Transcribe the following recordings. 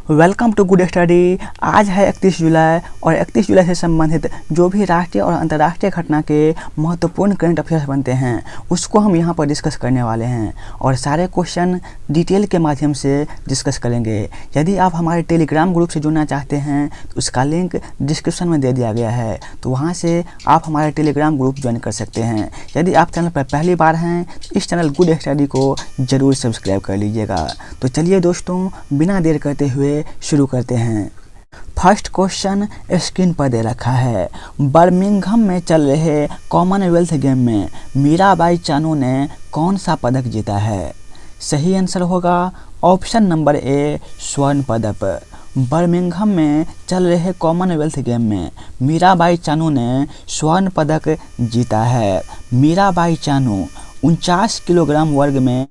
Welcome to good study. आज है 31 जुलाई और 31 जुलाई से संबंधित जो भी राष्ट्रीय और अंतर्राष्ट्रीय घटना के महत्वपूर्ण करंट अफेयर्स बनते हैं उसको हम यहाँ पर डिस्कस करने वाले हैं और सारे क्वेश्चन डिटेल के माध्यम से डिस्कस करेंगे। यदि आप हमारे टेलीग्राम ग्रुप से जुड़ना चाहते हैं तो उसका लिंक डिस्क्रिप्शन में दे दिया गया है, तो वहाँ से आप हमारे टेलीग्राम ग्रुप ज्वाइन कर सकते हैं। यदि आप चैनल पर पहली बार हैं तो इस चैनल गुड स्टडी को ज़रूर सब्सक्राइब कर लीजिएगा। तो चलिए दोस्तों, बिना देर करते हुए शुरू करते हैं। फर्स्ट क्वेश्चन स्क्रीन पर दे रखा है। बर्मिंघम में चल रहे कॉमनवेल्थ गेम में मीराबाई चानू ने कौन सा पदक जीता है? सही आंसर होगा ऑप्शन नंबर ए, स्वर्ण पदक। बर्मिंघम में चल रहे कॉमनवेल्थ गेम में मीराबाई चानू ने स्वर्ण पदक जीता है। मीराबाई चानू 49 किलोग्राम वर्ग में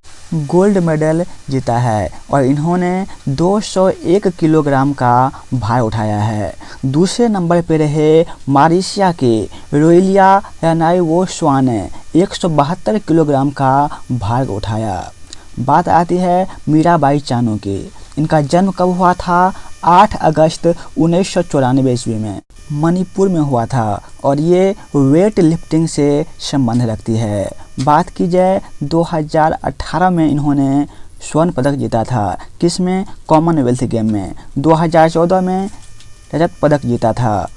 गोल्ड मेडल जीता है और इन्होंने 201 किलोग्राम का भार उठाया है। दूसरे नंबर पर रहे मॉरिशस के रोइलिया यानाइवोस्वा ने 172 किलोग्राम का भार उठाया। बात आती है मीराबाई चानू की। इनका जन्म कब हुआ था? 8 अगस्त 1994 ईस्वी में मणिपुर में हुआ था और ये वेट लिफ्टिंग से संबंध रखती है। बात की जाए 2018 में इन्होंने स्वर्ण पदक जीता था। किस में? कॉमनवेल्थ गेम में। 2014 में रजत पदक जीता था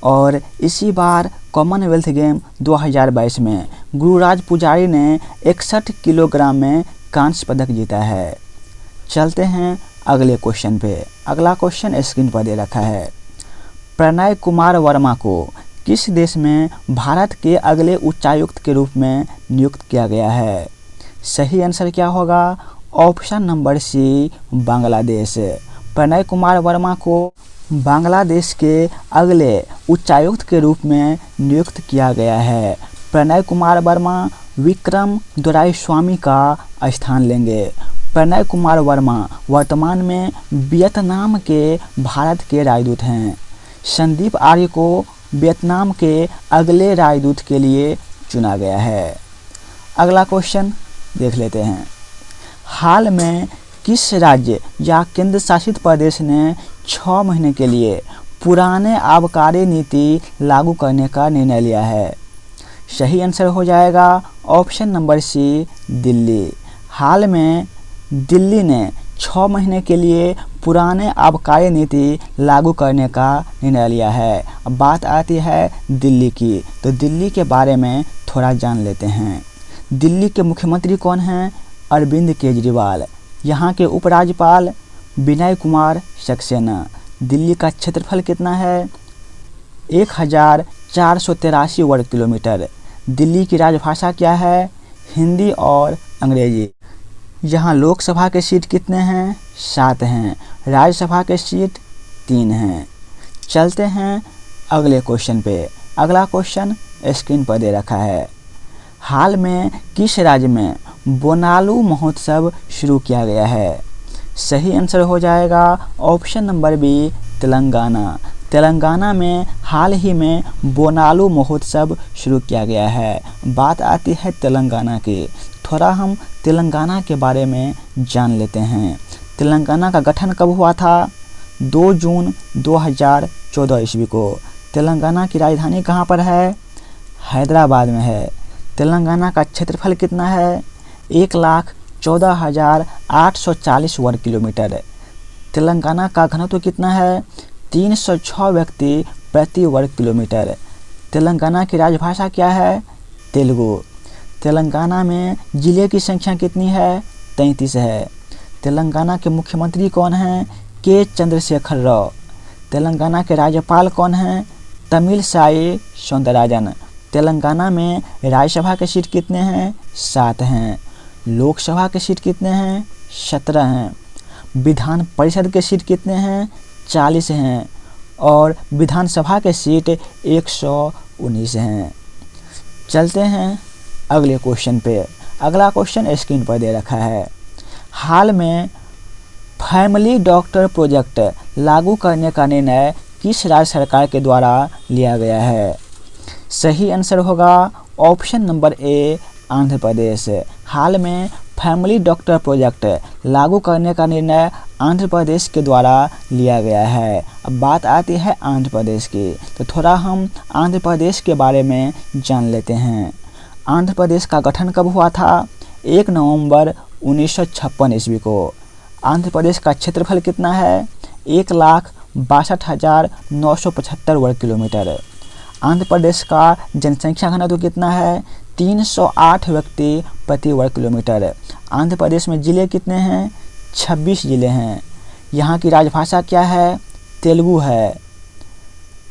और इसी बार कॉमनवेल्थ गेम 2022 में गुरुराज पुजारी ने 61 किलोग्राम में कांस्य पदक जीता है। चलते हैं अगले क्वेश्चन पे। अगला क्वेश्चन स्क्रीन पर दे रखा है। प्रणय कुमार वर्मा को किस देश में भारत के अगले उच्चायुक्त के रूप में नियुक्त किया गया है? सही आंसर क्या होगा? Option number C, Bangladesh. Pranay Kumar Verma को बांग्लादेश के अगले उच्चायुक्त के रूप में नियुक्त किया गया है। प्रणय कुमार वर्मा विक्रम दोराईस्वामी का स्थान लेंगे। प्रणय कुमार वर्मा वर्तमान में वियतनाम के भारत के राजदूत हैं। संदीप आर्य को वियतनाम के अगले राजदूत के लिए चुना गया है। अगला क्वेश्चन देख लेते हैं। हाल में किस राज्य या केंद्र शासित प्रदेश ने 6 महीने के लिए पुराने आबकारी नीति लागू करने का निर्णय लिया है? सही आंसर हो जाएगा ऑप्शन नंबर सी, दिल्ली। हाल में दिल्ली ने 6 महीने के लिए पुराने आबकारी नीति लागू करने का निर्णय लिया है। अब बात आती है दिल्ली की, तो दिल्ली के बारे में थोड़ा जान लेते हैं। दिल्ली के मुख्यमंत्री कौन हैं? अरविंद केजरीवाल। यहाँ के उपराज्यपाल विनय कुमार सक्सेना। दिल्ली का क्षेत्रफल कितना है? 1483 वर्ग किलोमीटर। दिल्ली की राजभाषा क्या है? हिंदी और अंग्रेजी। यहाँ लोकसभा के सीट कितने हैं? 7 हैं। राज्यसभा के सीट 3 हैं। चलते हैं अगले क्वेश्चन पे। अगला क्वेश्चन स्क्रीन पर दे रखा है। हाल में किस राज्य में बोनालू महोत्सव शुरू किया गया है? सही आंसर हो जाएगा option number B, Telangana. Telangana में हाल ही में बोनालू महोत्सव शुरू किया गया है। बात आती है तेलंगाना की। थोड़ा हम तेलंगाना के बारे में जान लेते हैं। तेलंगाना का गठन कब हुआ था? 2 जून 2014 ईस्वी को। तेलंगाना की राजधानी कहाँ पर है? हैदराबाद में है। तेलंगाना का क्षेत्रफल कितना है? 1,14,840 वर्ग किलोमीटर। तेलंगाना का घनत्व कितना है? 306 व्यक्ति प्रति वर्ग किलोमीटर। तेलंगाना की राजभाषा क्या है? तेलुगु। तेलंगाना में जिले की संख्या कितनी है? 33 है। तेलंगाना के मुख्यमंत्री कौन हैं? के चंद्रशेखर राव। तेलंगाना के राज्यपाल कौन हैं? तमिलसाई सौंदरराजन। तेलंगाना में राज्यसभा के सीट कितने हैं? 7 हैं। लोकसभा के सीट कितने हैं? 17 हैं। विधान परिषद के सीट कितने हैं? 40 हैं और विधानसभा के सीट 119 हैं। चलते हैं अगले क्वेश्चन पे। अगला क्वेश्चन स्क्रीन पर दे रखा है। हाल में फैमिली डॉक्टर प्रोजेक्ट लागू करने का निर्णय किस राज्य सरकार के द्वारा लिया गया है? सही आंसर होगा option number A, Andhra Pradesh. हाल में फैमिली डॉक्टर प्रोजेक्ट लागू करने का निर्णय आंध्र प्रदेश के द्वारा लिया गया है। अब बात आती है आंध्र प्रदेश की, तो थोड़ा हम आंध्र प्रदेश के बारे में जान लेते हैं। आंध्र प्रदेश का गठन कब हुआ था? 1 नवंबर 1956 ईस्वी को। आंध्र प्रदेश का क्षेत्रफल कितना है? 1,62,975 वर्ग किलोमीटर। आंध्र प्रदेश का जनसंख्या घनत्व कितना है? 308 व्यक्ति प्रति वर्ग किलोमीटर। आंध्र प्रदेश में ज़िले कितने हैं? 26 ज़िले हैं। यहाँ की राजभाषा क्या है? तेलुगु है।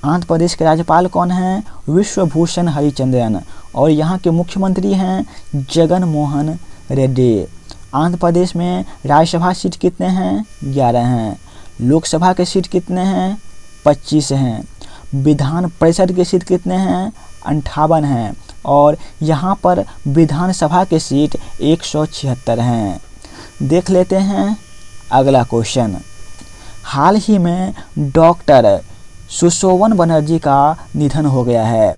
आंध्र प्रदेश के राज्यपाल कौन हैं? विश्वभूषण हरिचंद्रन। और यहाँ के मुख्यमंत्री हैं जगन मोहन रेड्डी। आंध्र प्रदेश में राज्यसभा सीट कितने हैं? 11 हैं। लोकसभा के सीट कितने हैं? 25 हैं। विधान परिषद के सीट कितने हैं? 58 हैं। और यहाँ पर विधानसभा के सीट 176 हैं। देख लेते हैं अगला क्वेश्चन। हाल ही में डॉक्टर सुशोभन बनर्जी का निधन हो गया है।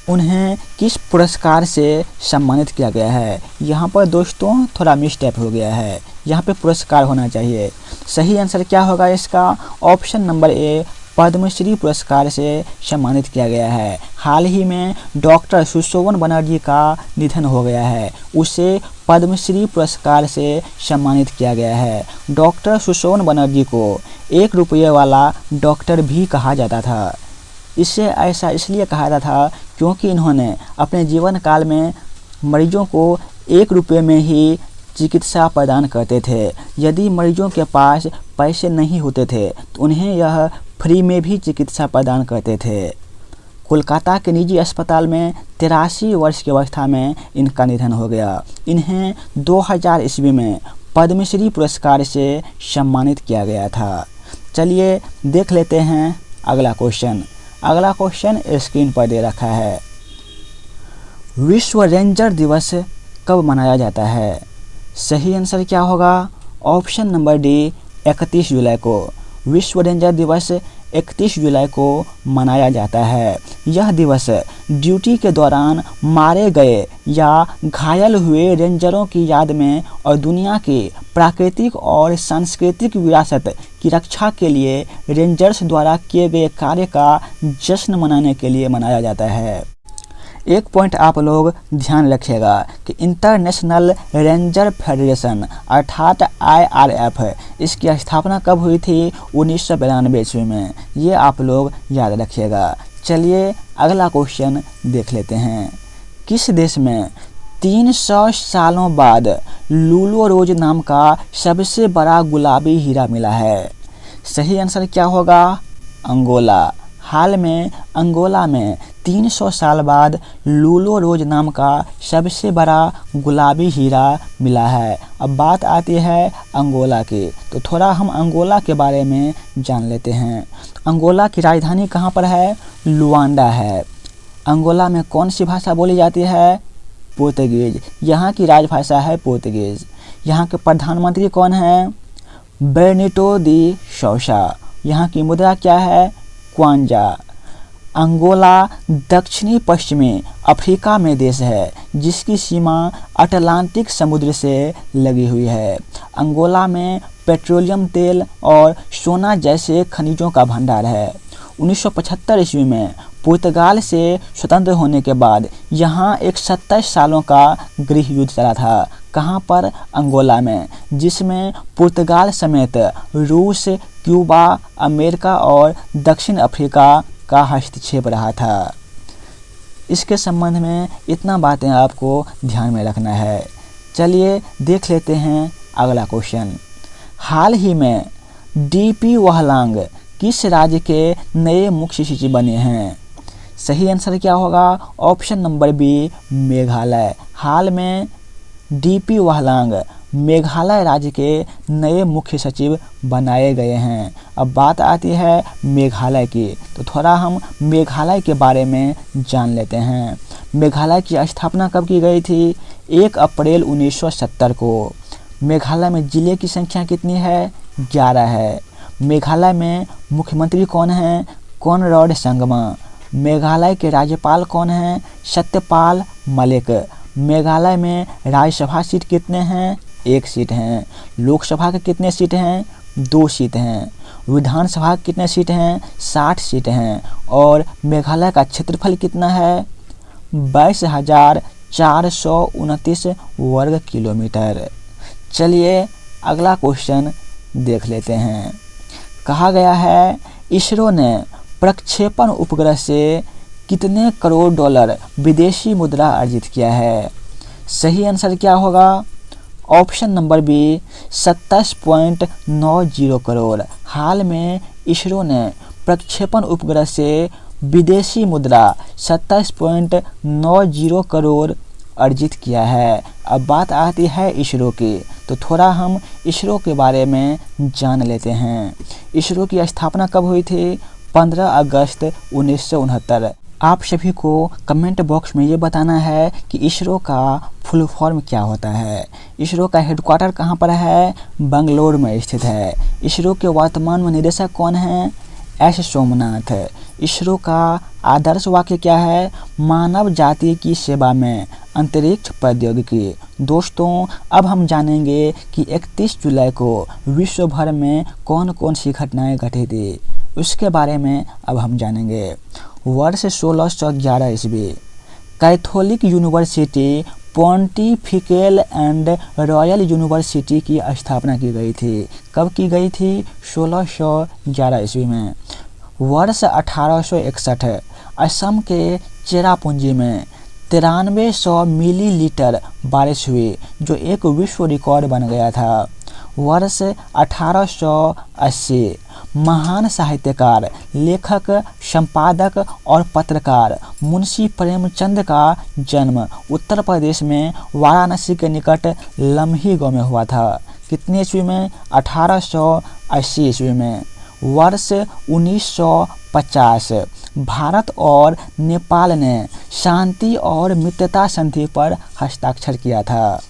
उन्हें किस पुरस्कार से सम्मानित किया गया है? यहाँ पर दोस्तों थोड़ा मिस्टेक हो गया है, यहाँ पे पुरस्कार होना चाहिए। सही आंसर क्या होगा इसका? ऑप्शन नंबर ए, पद्मश्री पुरस्कार से सम्मानित किया गया है। हाल ही में डॉक्टर सुशोभन बनर्जी का निधन हो गया है, उसे पद्मश्री पुरस्कार से सम्मानित किया गया है। डॉक्टर सुशोभन बनर्जी को 1 रुपये वाला डॉक्टर भी कहा जाता था। इसे ऐसा इसलिए कहा जाता था क्योंकि इन्होंने अपने जीवन काल में मरीजों को 1 रुपये में ही चिकित्सा प्रदान करते थे। यदि मरीजों के पास पैसे नहीं होते थे तो उन्हें यह फ्री में भी चिकित्सा प्रदान करते थे। कोलकाता के निजी अस्पताल में 83 वर्ष की अवस्था में इनका निधन हो गया। इन्हें 2000 ईस्वी में पद्मश्री पुरस्कार से सम्मानित किया गया था। चलिए देख लेते हैं अगला क्वेश्चन। अगला क्वेश्चन स्क्रीन पर दे रखा है। विश्व रेंजर दिवस कब मनाया जाता है? सही आंसर क्या होगा? ऑप्शन नंबर डी, 31 जुलाई को। विश्व रेंजर दिवस 31 जुलाई को मनाया जाता है। यह दिवस ड्यूटी के दौरान मारे गए या घायल हुए रेंजरों की याद में और दुनिया की प्राकृतिक और सांस्कृतिक विरासत की रक्षा के लिए रेंजर्स द्वारा किए गए कार्य का जश्न मनाने के लिए मनाया जाता है। एक पॉइंट आप लोग ध्यान रखिएगा कि इंटरनेशनल रेंजर फेडरेशन अर्थात IRF, इसकी स्थापना कब हुई थी? 1992 ईस्वी में। ये आप लोग याद रखिएगा। चलिए अगला क्वेश्चन देख लेते हैं। किस देश में 300 सालों बाद लूलो रोज नाम का सबसे बड़ा गुलाबी हीरा मिला है? सही आंसर क्या होगा? अंगोला। हाल में अंगोला में 300 साल बाद लूलो रोज नाम का सबसे बड़ा गुलाबी हीरा मिला है। अब बात आती है अंगोला की, तो थोड़ा हम अंगोला के बारे में जान लेते हैं। अंगोला की राजधानी कहाँ पर है? लुआंडा है। अंगोला में कौन सी भाषा बोली जाती है? पोर्तुगीज। यहाँ की राजभाषा है पोर्तुगीज। यहाँ के प्रधानमंत्री कौन हैं? बेर्निटो दी शौसा। यहाँ की मुद्रा क्या है? क्वांजा। अंगोला दक्षिणी पश्चिमी अफ्रीका में देश है जिसकी सीमा अटलांटिक समुद्र से लगी हुई है। अंगोला में पेट्रोलियम तेल और सोना जैसे खनिजों का भंडार है। 1975 ईस्वी में पुर्तगाल से स्वतंत्र होने के बाद यहाँ एक 27 सालों का गृह युद्ध चला था। कहाँ पर? अंगोला में, जिसमें पुर्तगाल समेत रूस, क्यूबा, अमेरिका और दक्षिण अफ्रीका का हस्तक्षेप रहा था। इसके संबंध में इतना बातें आपको ध्यान में रखना है। चलिए देख लेते हैं अगला क्वेश्चन। हाल ही में DP वहलांग किस राज्य के नए मुख्य सचिव बने हैं? सही आंसर क्या होगा? Option number B, Meghalaya. हाल में DP वहलांग मेघालय राज्य के नए मुख्य सचिव बनाए गए हैं। अब बात आती है मेघालय की, तो थोड़ा हम मेघालय के बारे में जान लेते हैं। मेघालय की स्थापना कब की गई थी? 1 अप्रैल 1970 को। मेघालय में ज़िले की संख्या कितनी है? 11 है। मेघालय में मुख्यमंत्री कौन हैं? कॉनरैड संगमा। मेघालय के राज्यपाल कौन हैं? सत्यपाल मलिक। मेघालय में राज्यसभा सीट कितने हैं? 1 सीट हैं। लोकसभा के कितने सीट हैं? 2 सीट हैं। विधानसभा के कितने सीट हैं? 60 सीट हैं। और मेघालय का क्षेत्रफल कितना है? 22,429 वर्ग किलोमीटर। चलिए अगला क्वेश्चन देख लेते हैं। कहा गया है इसरो ने प्रक्षेपण उपग्रह से कितने करोड़ डॉलर विदेशी मुद्रा अर्जित किया है? सही आंसर क्या होगा? Option number B 27.90 crore. हाल में इसरो ने प्रक्षेपण उपग्रह से विदेशी मुद्रा 27.90 करोड़ अर्जित किया है। अब बात आती है इसरो की, तो थोड़ा हम इसरो के बारे में जान लेते हैं। इसरो की स्थापना कब हुई थी? 15 अगस्त 1969। आप सभी को कमेंट बॉक्स में ये बताना है कि इसरो का फुल फॉर्म क्या होता है। इसरो का हेडक्वार्टर कहाँ पर है? बंगलोर में स्थित है। इसरो के वर्तमान में निदेशक कौन हैं? एस सोमनाथ। इसरो का आदर्श वाक्य क्या है? मानव जाति की सेवा में अंतरिक्ष प्रौद्योगिकी। दोस्तों, अब हम जानेंगे कि 31 जुलाई को विश्व भर में कौन कौन सी घटनाएं घटी थी, उसके बारे में अब हम जानेंगे। वर्ष 1611 ईस्वी Catholic university pontifical and royal university की स्थापना की गई थी। कब की गई थी? 1611 ईस्वी में। वर्ष 1861 असम के चेरापूंजी में 9300 मिलीलीटर बारिश हुई, जो एक विश्व रिकॉर्ड बन गया था। वर्ष 1880 महान साहित्यकार, लेखक, संपादक और पत्रकार मुंशी प्रेमचंद का जन्म उत्तर प्रदेश में वाराणसी के निकट लम्ही गांव में हुआ था। कितनी ईस्वी में? 1880 ईस्वी में। वर्ष 1950 भारत और नेपाल ने शांति और मित्रता संधि पर हस्ताक्षर किया था।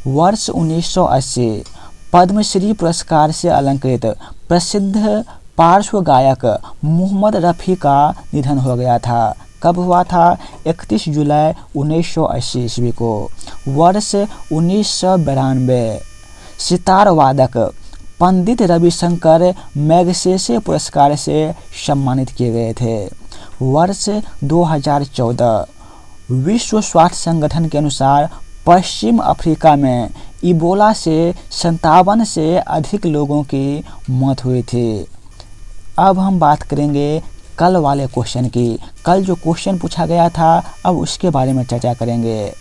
वर्ष 1980 पद्मश्री पुरस्कार से अलंकृत प्रसिद्ध पार्श्व गायक मोहम्मद रफ़ी का निधन हो गया था। कब हुआ था? 31 जुलाई 1980 ईस्वी को। वर्ष 1992 सितार वादक पंडित रविशंकर मैगसेसे पुरस्कार से सम्मानित किए गए थे। वर्ष 2014 विश्व स्वास्थ्य संगठन के अनुसार पश्चिम अफ्रीका में इबोला से 57 से अधिक लोगों की मौत हुई थी। अब हम बात करेंगे कल वाले क्वेश्चन की। कल जो क्वेश्चन पूछा गया था, अब उसके बारे में चर्चा करेंगे।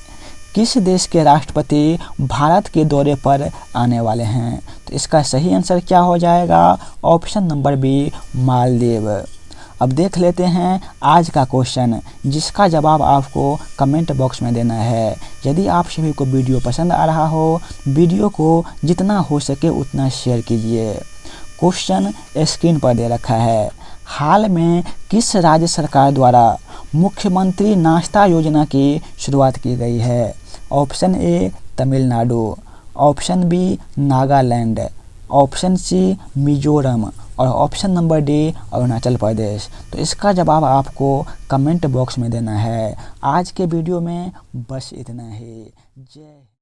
किस देश के राष्ट्रपति भारत के दौरे पर आने वाले हैं? तो इसका सही आंसर क्या हो जाएगा? Option number B Maldives. अब देख लेते हैं आज का क्वेश्चन, जिसका जवाब आपको कमेंट बॉक्स में देना है। यदि आप सभी को वीडियो पसंद आ रहा हो, वीडियो को जितना हो सके उतना शेयर कीजिए। क्वेश्चन स्क्रीन पर दे रखा है। हाल में किस राज्य सरकार द्वारा मुख्यमंत्री नाश्ता योजना की शुरुआत की गई है? Option A Tamil Nadu, option B Nagaland, option C Mizoram और option number D Arunachal Pradesh. तो इसका जवाब आपको कमेंट बॉक्स में देना है। आज के वीडियो में बस इतना ही। जय